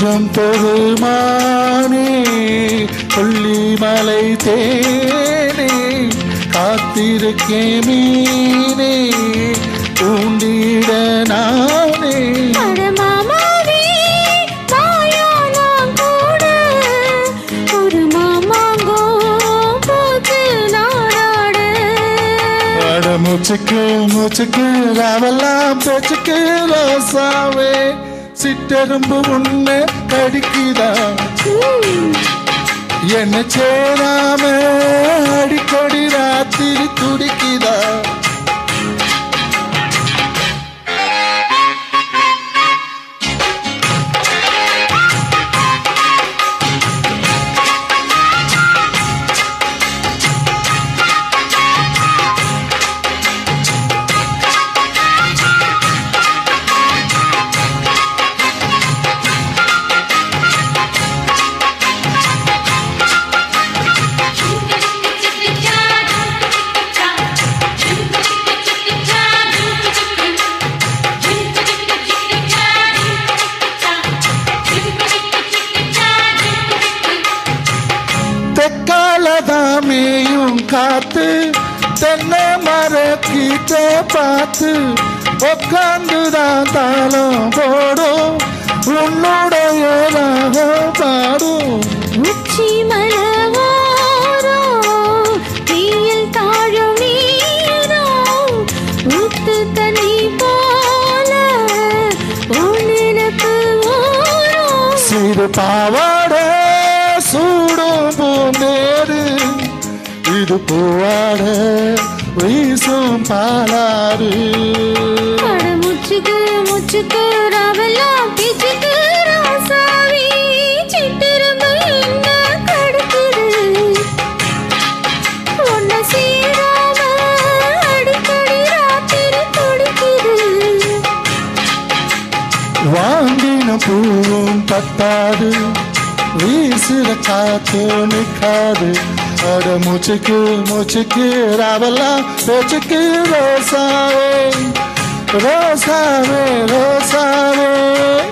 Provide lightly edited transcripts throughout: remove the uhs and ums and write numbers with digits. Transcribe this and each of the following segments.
கொஞ்சம் பொறுமானே கொல்லிமலை தேனே காத்திருக்கே மீனே தூண்டிட நானே மூச்சுக்கு மூச்சுக்கு ராவெல்லாம் பேச்சுக்கு ரோசாவே சிட்டெரும்பு உன்னை கடிக்குதா என்ன சேராம அடிக்கடி ராத்திரி துடிக்குதா மேயும் காத்து தென்னை மரக்கிட்ட பார்த்து உட்காந்துதான் தாளம் போடும் உன்னுடைய பாடும் உச்சி மலவாரோ தீயில் தாழும் நீரோ ஊத்து தண்ணி போல உனக்கு ஓரும் சிறு பாவாட சூடும் பூந்தேரு இது பூவாட வீசும் பாலாறு முச்சுக்கு முச்சுக்கு ராவெல்லாம் பிச்சுக்கு ராசாவி சிட்டிரும்பு என்ன கடுக்குது ஒன்ன சீராம அடிக்கடி ராத்திரி துடிக்குது வாங்கின பூவும் பத்தாது வீசுற காத்து நிற்காது அட மூச்சுக்கு மூச்சுக்கு ராவெல்லாம் பேச்சுக்கு ரோசாவே ரோசாவே ரோசாவே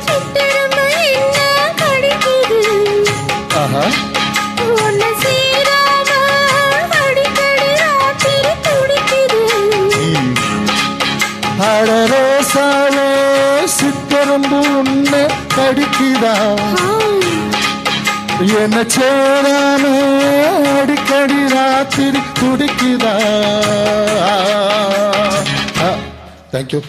சிட்டிரும்பு என்ன கடுக்குது ஆஹா ஒன்ன சீராம அடிக்கடி ராத்திரி துடிக்குது அட ரோசாவே சிட்டெரும்பு உன்னை கடிக்குதா என்ன சேராம அடிக்கடி ராத்திரி துடிக்குதா. தேங்க்யூ.